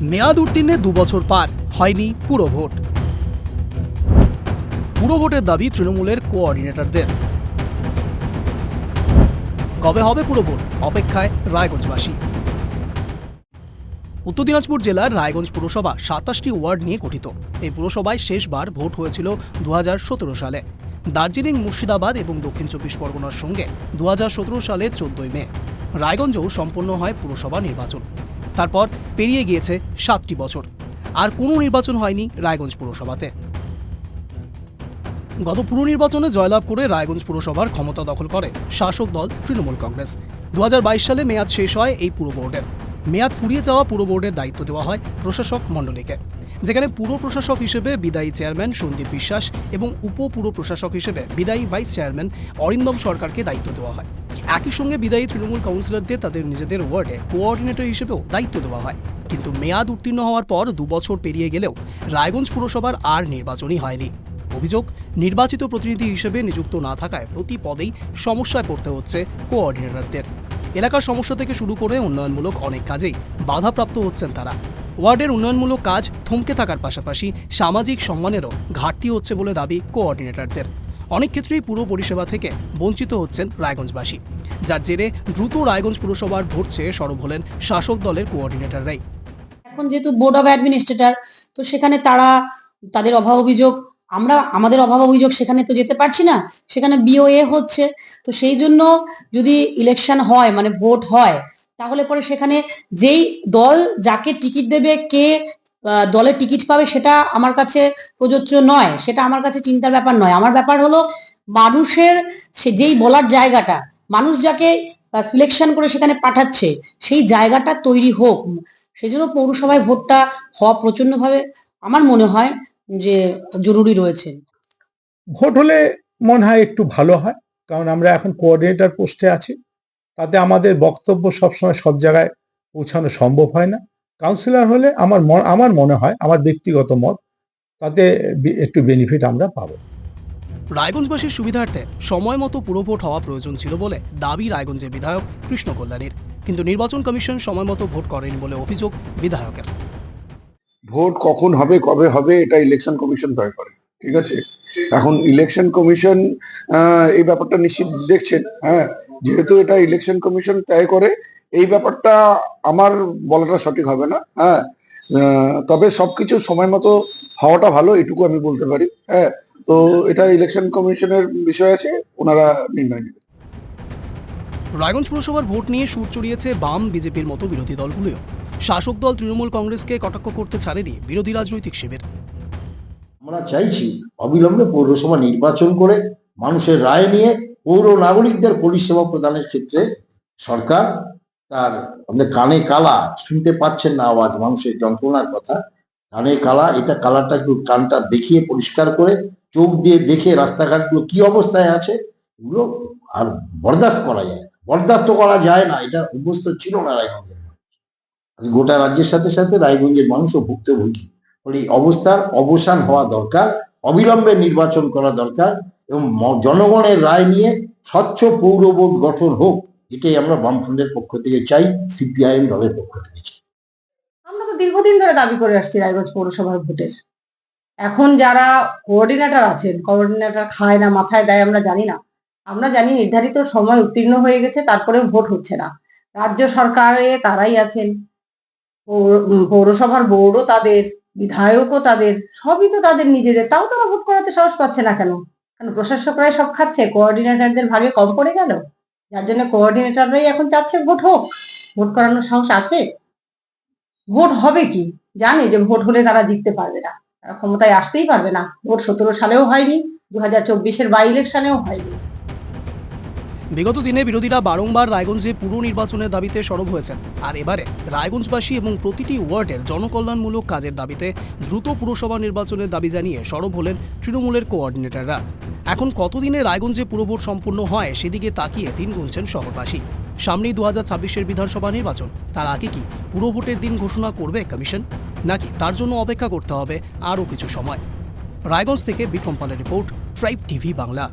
মেয়াদ উত্তীর্ণে 2 বছর পার হয়নি পুরো ভোট। পুরো ভোটের দাবি তৃণমূলের কোঅর্ডিনেটরদের। কবে হবে পুরো ভোট, অপেক্ষায় রায়গঞ্জবাসী। উত্তর দিনাজপুর জেলার রায়গঞ্জ পুরসভা 27টি ওয়ার্ড নিয়ে গঠিত। এই পুরসভায় শেষবার ভোট হয়েছিল 2017 সালে। দার্জিলিং, মুর্শিদাবাদ এবং দক্ষিণ 24 পরগনার সঙ্গে 2017 সালের 14 মে রায়গঞ্জেও সম্পন্ন হয় পুরসভা নির্বাচন। তারপর পেরিয়ে গিয়েছে 7টি বছর, আর কোনো নির্বাচন হয়নি রায়গঞ্জ পুরসভাতে। গত পুর নির্বাচনে জয়লাভ করে রায়গঞ্জ পুরসভার ক্ষমতা দখল করে শাসক দল তৃণমূল কংগ্রেস। 2022 সালে মেয়াদ শেষ হয় এই পুর বোর্ডের। মেয়াদ ফুরিয়ে যাওয়া পুর বোর্ডের দায়িত্ব দেওয়া হয় প্রশাসক মণ্ডলীকে, যেখানে পুর প্রশাসক হিসেবে বিদায়ী চেয়ারম্যান সন্দীপ বিশ্বাস এবং উপ পুর প্রশাসক হিসেবে বিদায়ী ভাইস চেয়ারম্যান অরিন্দম সরকারকে দায়িত্ব দেওয়া হয়। একই সঙ্গে বিদায়ী তৃণমূল কাউন্সিলরদের তাদের নিজেদের ওয়ার্ডে কোঅর্ডিনেটর হিসেবেও দায়িত্ব দেওয়া হয়। কিন্তু মেয়াদ উত্তীর্ণ হওয়ার পর 2 বছর পেরিয়ে গেলেও রায়গঞ্জ পুরসভার আর নির্বাচনই হয়নি। অভিযোগ, নির্বাচিত প্রতিনিধি হিসেবে নিযুক্ত না থাকায় প্রতি পদেই সমস্যায় পড়তে হচ্ছে কোঅর্ডিনেটরদের। এলাকার সমস্যা থেকে শুরু করে উন্নয়নমূলক অনেক কাজেই বাধাপ্রাপ্ত হচ্ছেন তারা। ওয়ার্ডের উন্নয়নমূলক কাজ থমকে থাকার পাশাপাশি সামাজিক সম্মানেরও ঘাটতি হচ্ছে বলে দাবি কোঅর্ডিনেটরদের। অনেক ক্ষেত্রেই পুরো পরিষেবা থেকে বঞ্চিত হচ্ছেন রায়গঞ্জবাসী, যার জেরে দ্রুত রায়গঞ্জ পুরসভার ভোট চেয়ে সরব হলেন শাসক দলের কোঅর্ডিনেটররাই। এখন যেহেতু বোর্ড অফ অ্যাডমিনিস্ট্রেটর, তো সেখানে তাদের অভাব অভিযোগ, আমাদের অভাব অভিযোগ সেখানে তো যেতে পারছি না, সেখানে বিওএ হচ্ছে। তো সেই জন্য যদি ইলেকশন হয়, মানে ভোট হয়, তাহলে পরে সেখানে যেই দল যাকে টিকিট দেবে, কে দলের টিকিট পাবে, সেটা আমার কাছে প্রযোজ্য নয়, সেটা আমার কাছে চিন্তার ব্যাপার নয়। আমার ব্যাপার হলো মানুষের যেই বলার জায়গাটা, মানুষ যাকে সিলেকশন করে সেখানে পাঠাচ্ছে, সেই জায়গাটা তৈরি হোক। সেই জন্য পৌরসভায় ভোটটা হওয়া প্রচন্ডভাবে আমার মনে হয় যে জরুরি রয়েছে। ভোট হলে মনে হয় একটু ভালো হয়, কারণ আমরা এখন কোঅর্ডিনেটর পোস্টে আছি, তাতে আমাদের বক্তব্য সবসময় সব জায়গায় পৌঁছানো সম্ভব হয় না। কাউন্সিলর হলে আমার মনে হয়, আমার ব্যক্তিগত মত, তাতে একটু বেনিফিট আমরা পাবো। রায়গঞ্জবাসীর সুবিধার্থে সময় মতো পুরো ভোট হওয়া প্রয়োজন ছিল বলে দাবি রায়গঞ্জের বিধায়ক কৃষ্ণ কল্যাণীর। কিন্তু নির্বাচন কমিশন সময় মতো ভোট করেনি বলে অভিযোগ বিধায়কের। ভোট কখন হবে, কবে হবে, এটা ইলেকশন কমিশন তয় করে, ঠিক আছে? এখন ইলেকশন কমিশন এই ব্যাপারটা নিশ্চিত দেখছেন। হ্যাঁ, যেহেতু এটা ইলেকশন কমিশন তয় করে, এই ব্যাপারটা আমার বলাটা সঠিক হবে না। হ্যাঁ, তবে সবকিছু সময় মতো হওয়াটা ভালো, এটুকু আমি বলতে পারি। হ্যাঁ, তো এটা ইলেকশন কমিশনের বিষয় আছে, ওনারা নির্ণয় নেবেন। রায়গঞ্জ পুরসভার ভোট নিয়ে সুর চড়িয়েছে বাম, বিজেপির মতো বিরোধী দলগুলিও। শাসক দল তৃণমূল কংগ্রেসকে কটাক্ষ করতে ছাড়েনি বিরোধী রাজনৈতিক শিবির। আমরা চাইছি অবিলম্বে পৌরসভা নির্বাচন করে মানুষের রায় নিয়ে পৌর নাগরিকদের পরিষেবা প্রদানের ক্ষেত্রে সরকার তার, আমাদের কানে কালা, শুনতে পাচ্ছেন না আওয়াজ, মানুষের যন্ত্রণার কথা, কানে কালা, এটা কালাটা একটু কানটা দেখিয়ে পরিষ্কার করে চোখ দিয়ে দেখে রাস্তাঘাটগুলো কি অবস্থায় আছে, এগুলো আর বরদাস্ত করা যায় না। এটা অভ্যস্ত ছিল না রায়গঞ্জের মানুষ, গোটা রাজ্যের সাথে সাথে রায়গঞ্জের মানুষও ভুক্তভোগী। এই অবস্থার অবসান হওয়া দরকার, অবিলম্বে নির্বাচন করা দরকার এবং জনগণের রায় নিয়ে স্বচ্ছ পৌর বোর্ড গঠন হোক, এটাই আমরা বামফ্রন্টের পক্ষ থেকে চাই, সিপিআইএম দলের পক্ষ থেকে চাই। আমরা তো দীর্ঘদিন ধরে দাবি করে আসছি রায়গঞ্জ পৌরসভার ভোটের। এখন যারা কোঅর্ডিনেটর আছেন, কোঅর্ডিনেটর খায় না মাথায় দেয় আমরা জানি না। আমরা জানি নির্ধারিত সময় উত্তীর্ণ হয়ে গেছে, তারপরেও ভোট হচ্ছে না। রাজ্য সরকারে তারাই আছেন, পৌরসভার বোর্ডও তাদের, বিধায়কও তাদের, সবই তো তাদের নিজেদের, তাও তারা ভোট করাতে সাহস পাচ্ছে না কেন? কারণ প্রশাসকরাই সব খাচ্ছে, কোঅর্ডিনেটরদের ভাগে কম পড়ে গেল, যার জন্য কোঅর্ডিনেটররাই এখন চাচ্ছে ভোট হোক। ভোট করানোর সাহস আছে? ভোট হবে কি জানে যে ভোট হলে তারা জিততে পারবে না, তারা ক্ষমতায় আসতেই পারবে না। ভোট 17 সালেও হয়নি, 2024-এর বাই ইলেকশনেও হয়নি। বিগত দিনে বিরোধীরা বারংবার রায়গঞ্জে পুর নির্বাচনের দাবিতে সরব হয়েছেন, আর এবারে রায়গঞ্জবাসী এবং প্রতিটি ওয়ার্ডের জনকল্যাণমূলক কাজের দাবিতে দ্রুত পুরসভা নির্বাচনের দাবি জানিয়ে সরব হলেন তৃণমূলের কোঅর্ডিনেটররা। এখন কতদিনে রায়গঞ্জে পুরভোট সম্পূর্ণ হয় সেদিকে তাকিয়ে দিন গুনছেন শহরবাসী। সামনেই 2026-এর বিধানসভা নির্বাচন, তার আগে কি পুরভোটের দিন ঘোষণা করবে কমিশন, নাকি তার জন্য অপেক্ষা করতে হবে আরও কিছু সময়? রায়গঞ্জ থেকে বিক্রম পালের রিপোর্ট, ট্রাইব টিভি বাংলা।